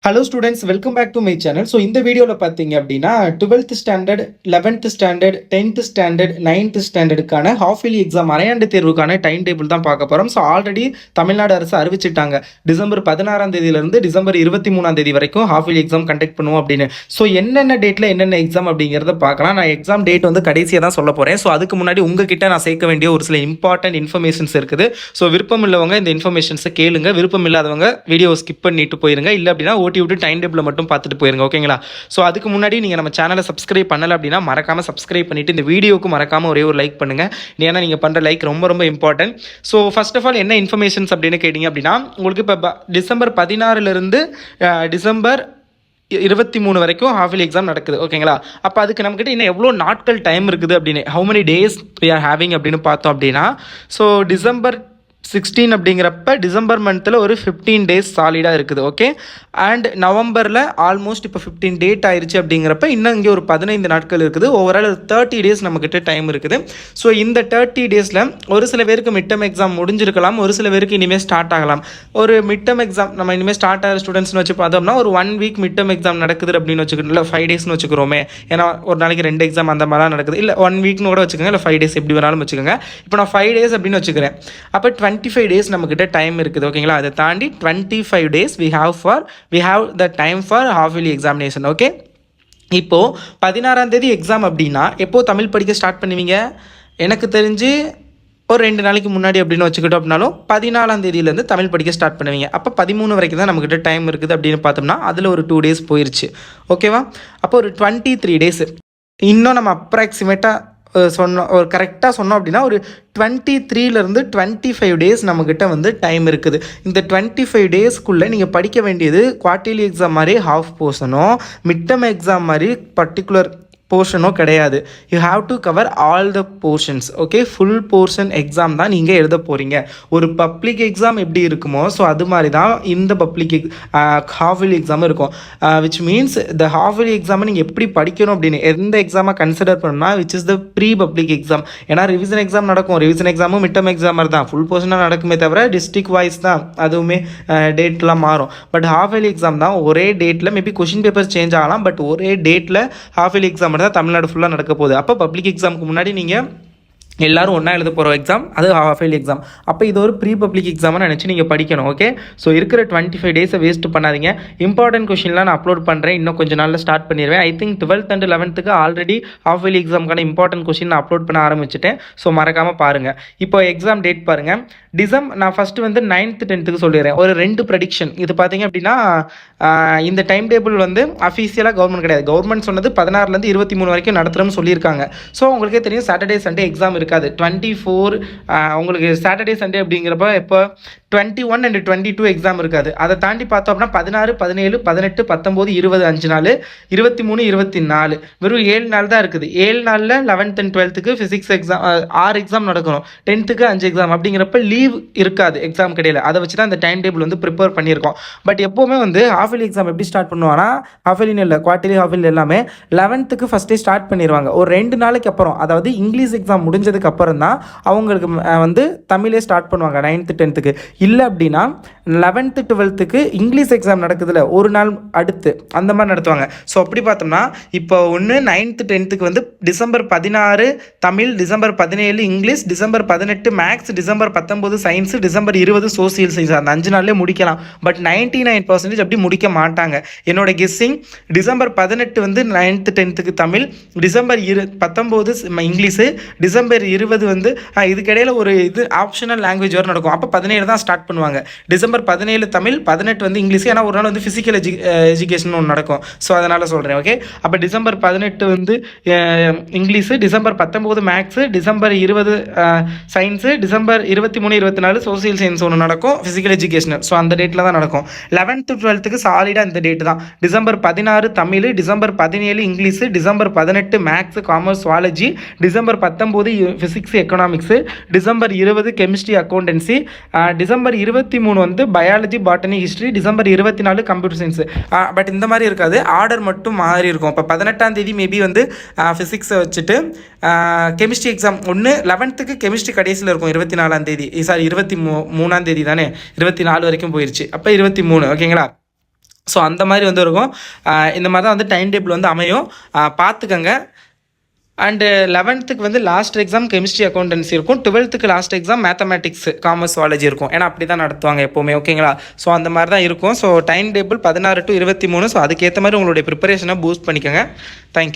Hello students, welcome back to my channel. So இந்த வீடியோவில் பார்த்தீங்க அப்படின்னா 12th standard, 11th standard, 10th standard, 9th ஸ்டாண்டர்டுக்கான ஹாஃப் இயர்லி எக்ஸாம் அரையாண்டு தேர்வுக்கான டைம் டேபிள் தான் பார்க்க போகிறோம். ஸோ ஆல்ரெடி தமிழ்நாடு அரசு அறிவிச்சிட்டாங்க, டிசம்பர் 16ஆம் தேதியிலிருந்து டிசம்பர் 23ஆம் தேதி வரைக்கும் ஹாஃப் இயர்லி எக்ஸாம் கண்டக்ட் பண்ணுவோம் அப்படின்னு. ஸோ என்னென்ன டேட்டில் என்னென்ன எக்ஸாம் அப்படிங்கிறத பார்க்கலாம். நான் எக்ஸாம் டேட் வந்து கடைசியாக தான் சொல்ல போகிறேன். ஸோ அதுக்கு முன்னாடி உங்ககிட்ட நான் சேர்க்க வேண்டிய ஒரு சில இம்பார்ட்டன்ட் இன்ஃபர்மேஷன்ஸ் இருக்குது. ஸோ விருப்பம் உள்ளவங்க இந்த இன்ஃபர்மேஷன்ஸை கேளுங்க, விருப்பம் இல்லாதவங்க வீடியோ ஸ்கிப் பண்ணிட்டு போயிருங்க. இல்லை அப்படின்னா ஓட்டி விட்டு டைம் டேபிள் மட்டும் பார்த்துட்டு போயிருங்க, ஓகேங்களா? ஸோ அதுக்கு முன்னாடி நீங்கள் நம்ம சேனலை சப்ஸ்கிரைப் பண்ணலை அப்படின்னா மறக்காமல் சப்ஸ்கிரைப் பண்ணிவிட்டு இந்த வீடியோக்கு மறக்காமல் ஒரே ஒரு லைக் பண்ணுங்கள். ஏன்னா நீங்கள் பண்ணுற லைக் ரொம்ப ரொம்ப important. So first of all என்ன இன்ஃபர்மேஷன்ஸ் அப்படின்னு கேட்டிங்க அப்படின்னா, உங்களுக்கு இப்போ டிசம்பர் 16லேருந்து டிசம்பர் 23 வரைக்கும் ஹாஃப் இயர்லி எக்ஸாம் நடக்குது, ஓகேங்களா? அப்போ அதுக்கு நம்மக்கிட்ட இன்னும் எவ்வளோ நாட்கள் டைம் இருக்குது அப்படின்னு, how many days we are having அப்படின்னு பார்த்தோம் அப்படின்னா, ஸோ டிசம்பர் 16 அப்படிங்கிறப்ப டிசம்பர் மந்தில் ஒரு 15 டேஸ் சாலிடாக இருக்குது, ஓகே. அண்ட் நவம்பரில் ஆல்மோஸ்ட் இப்போ 15 டேட் ஆயிடுச்சு அப்படிங்கிறப்ப இன்னும் இங்கே ஒரு 15 நாட்கள் இருக்குது. ஓவரால் 30 டேஸ் நம்மக்கிட்ட டைம் இருக்குது. ஸோ இந்த 30 டேஸில் ஒரு சில பேருக்கு மிட் டர்ம் எக்ஸாம் முடிஞ்சிருக்கலாம், ஒரு சில பேருக்கு இனிமேல் ஸ்டார்ட் ஆகலாம். ஒரு மிட் டர்ம் எக்ஸாம் நம்ம இனிமேல் ஸ்டார்ட் ஆகிற ஸ்டூடெண்ட்ஸ்னு வச்சு பார்த்தோம்னா ஒரு 1 வீக் மிட் டர்ம் எக்ஸாம் நடக்குது அப்படின்னு வச்சுக்கணும், இல்லை 5 டேஸ்னு வச்சுக்கிறோமே. ஏன்னா ஒரு நாளைக்கு 2 எக்ஸாம் அந்த மாதிரிலாம் நடக்குது. இல்லை 1 வீக்னு கூட வச்சுக்கோங்க, இல்லை 5 டேஸ் எப்படி வேணாலும் வச்சுக்கோங்க. இப்போ நான் 5 டேஸ் அப்படின்னு வச்சுக்கிறேன். அப்போ 25 டேஸ் நம்மக்கிட்ட டைம் இருக்குது, ஓகேங்களா? அதை தாண்டி 25 days we have the time for half yearly examination, okay. இப்போது 16ஆம் தேதி எக்ஸாம் அப்படின்னா எப்போது தமிழ் படிக்க ஸ்டார்ட் பண்ணுவீங்க? எனக்கு தெரிஞ்சு ஒரு 2 நாளைக்கு முன்னாடி அப்படின்னு வச்சுக்கிட்டோம் அப்படின்னாலும் 14ஆம் தேதியிலேருந்து தமிழ் படிக்க ஸ்டார்ட் பண்ணுவீங்க. அப்போ 13 வரைக்கும் தான் நம்மக்கிட்ட டைம் இருக்குது அப்படின்னு பார்த்தோம்னா அதில் ஒரு 2 டேஸ் போயிடுச்சு, ஓகேவா? அப்போ ஒரு 23 டேஸ் இன்னும் நம்ம அப்ராக்சிமேட்டாக ஒரு கரெக்டாக சொன்னோம் அப்படின்னா ஒரு 23லேருந்து 25 டேஸ் நம்மக்கிட்ட வந்து டைம் இருக்குது. இந்த 25 டேஸ்க்குள்ளே நீங்கள் படிக்க வேண்டியது குவார்ட்டர்லி எக்ஸாம் மாதிரி ஹாஃப் போர்ஷனோ மிட் டர்ம் எக்ஸாம் மாதிரி பர்டிகுலர் போர்ஷனோ கிடையாது. You have to cover all the portions, okay. Full portion exam தான் நீங்கள் எழுத போகிறீங்க. ஒரு பப்ளிக் எக்ஸாம் எப்படி இருக்குமோ ஸோ அது மாதிரி தான் இந்த பப்ளிக் ஹாஃப் இயர்லி எக்ஸாம் இருக்கும். விச் மீன்ஸ் இந்த ஹாஃப் இயர்லி எக்ஸாமை நீங்கள் எப்படி படிக்கணும் அப்படின்னு எந்த எக்ஸாமை கன்சிடர் பண்ணணும்னா which is the pre public exam. ஏன்னா ரிவிஷன் எக்ஸாம் நடக்கும், ரிவிஷன் எக்ஸாமும் மிட் டர்ம் எக்ஸாம் மாதிரி தான் ஃபுல் போர்ஷனாக நடக்குமே தவிர டிஸ்ட்ரிக்ட் வைஸ் தான் அதுவுமே டேட்லாம் மாறும். பட் ஹாஃப் இயர்லி எக்ஸாம் தான் ஒரே டேட்டில், மேபி கொஷின் பேப்பர்ஸ் சேஞ்ச் ஆகலாம், பட் ஒரே டேட்டில் ஹாஃப் இயர்லி எக்ஸாம் தான் தமிழ்நாடு ஃபுல்லாக நடக்க போகுது. அப்போ பப்ளிக் எக்ஸாமுக்கு முன்னாடி நீங்கள் எல்லாரும் ஒன்றா எழுத போகிற எக்ஸாம் அது ஹாஃப் இயர்லி எக்ஸாம். அப்போ இது ஒரு ப்ரீ பப்ளிக் எக்ஸாம்னு நினச்சி நீங்கள் படிக்கணும், ஓகே. ஸோ இருக்கிற 25 டேஸை வேஸ்ட் பண்ணாதீங்க. இம்பார்ட்டன்ட் கொஷின்லாம் நான் அப்லோட் பண்ணுறேன், இன்னும் கொஞ்சம் நாளில் ஸ்டார்ட் பண்ணிடுவேன். I think 12th and 11th already half yearly எக்ஸாமுக்கான இம்பார்ட்டன்ட் கொஷின் நான் அப்லோட் பண்ண ஆரம்பிச்சிட்டேன். ஸோ மறக்காமல் பாருங்கள். இப்போ எக்ஸாம் டேட் பாருங்கள். நான் ஃபஸ்ட்டு வந்து 9th 10th சொல்லிடுறேன். ஒரு 2 ப்ரெடிக்ஷன். இது பார்த்தீங்க அப்படின்னா இந்த டைம் டேபிள் வந்து அஃபீஷியலாக கவர்மெண்ட் கிடையாது. கவர்மெண்ட் சொன்னது 16லேருந்து 23 வரைக்கும் நடத்துகிறோம்னு சொல்லியிருக்காங்க. ஸோ உங்களுக்கே தெரியும் சாட்டர்டே சண்டே எக்ஸாம் இருக்காது. 24 உங்களுக்கு சாட்டர்டே சண்டே அப்படிங்கிறப்ப எப்போ 21 and 22 எக்ஸாம் இருக்காது. அதை தாண்டி பார்த்தோம் அப்படின்னா 16, 17, 18, 19, 20 5 நாள், 23, 24 வெறும் 7 நாள் தான் இருக்குது. 7 நாளில் 11th and 12th physics exam 6 exam நடக்கணும், 10th 5 எக்ஸாம் அப்படிங்கிறப்ப லீவ் இருக்காது எக்ஸாம் கிடையாது. அதை வச்சு தான் இந்த டைம் டேபிள் வந்து ப்ரிப்பேர் பண்ணியிருக்கோம். பட் எப்போவுமே வந்து ஹாஃப் இயர்லி எக்ஸாம் எப்படி ஸ்டார்ட் பண்ணுவாங்கன்னா, ஹாஃப் இயர்லி இல்லை குவார்ட்டர்லி ஹாஃப் இயர்லி எல்லாமே 11th ஃபஸ்ட்டே ஸ்டார்ட் பண்ணிடுவாங்க. ஒரு 2 நாளைக்கு அப்புறம், அதாவது இங்கிலீஷ் எக்ஸாம் முடிஞ்சதுக்கு அப்புறம் தான் அவங்களுக்கு வந்து தமிழே ஸ்டார்ட் பண்ணுவாங்க 9th 10th. இல்லை அப்படின்னா 11th 12th இங்கிலீஷ் எக்ஸாம் நடக்குதுல ஒரு நாள் அடுத்து அந்த மாதிரி நடத்துவாங்க. ஸோ அப்படி பார்த்தோம்னா இப்போ ஒன்று 9th 10th வந்து December 16 Tamil, December 17 English, December 18 maths, December 19 science, December 20 social science. அந்த 5 நாள்லேயே முடிக்கலாம். பட் 99% அப்படி முடிக்க மாட்டாங்க. என்னோட கெஸ்ஸிங் டிசம்பர் 18 வந்து 9th 10th Tamil, December 19 English, December 20 வந்து இதுக்கிடையில் ஒரு ஆப்ஷனல் லாங்குவேஜ் வரை நடக்கும். அப்போ 17 தான் ஸ்டார்ட் பண்ணுவாங்க. டிசம்பர் 17 தமிழ், 18 வந்து இங்கிலீஷ். ஏன்னா ஒரு நாள் வந்து ஃபிசிக்கல் எஜுகேஷன் ஒன்று நடக்கும். ஸோ அதனால் சொல்கிறேன், ஓகே. அப்போ டிசம்பர் 18 வந்து English, December 19 maths, December 20 science, December 23 24 social science ஒன்று நடக்கும், ஃபிசிக்கல் எஜுகேஷன். ஸோ அந்த டேட்டில் தான் நடக்கும். 11th 12th சாலிடாக இந்த டேட்டு தான். December 16 Tamil, December 17 English, December 18 maths commerce zoology, December 19 physics economics, December 20 chemistry accountancy, December 23 வந்து biology botany history, December 24 computer science. But இந்த மாதிரி இருக்காது, ஆர்டர் மட்டும் மாறி இருக்கும். இப்போ 18ஆம் தேதி மேபி வந்து ஃபிசிக்ஸை வச்சுட்டு கெமிஸ்ட்ரி எக்ஸாம் ஒன்று 11th கெமிஸ்ட்ரி கடைசியில் இருக்கும் 24ஆம் தேதி, சாரி 23ஆம் தேதி தானே, 24 வரைக்கும் போயிடுச்சு. அப்போ 23, ஓகேங்களா? ஸோ அந்த மாதிரி வந்து இருக்கும். இந்த மாதிரி தான் வந்து டைம் டேபிள் வந்து அமையும், பார்த்துக்கங்க. அண்டு 11th வந்து லாஸ்ட் எக்ஸாம் கெமிஸ்ட்ரி அக்கௌண்டன்சி இருக்கும். 12th last exam mathematics commerce zoology இருக்கும். ஏன்னா அப்படி தான் நடத்துவாங்க எப்போவுமே, ஓகேங்களா? ஸோ அந்த மாதிரி தான் இருக்கும். So time table 16 to 23. So அதுக்கேற்ற மாதிரி உங்களுடைய ப்ரிப்பரேஷனை பூஸ்ட் பண்ணிக்கோங்க. தேங்க்யூ.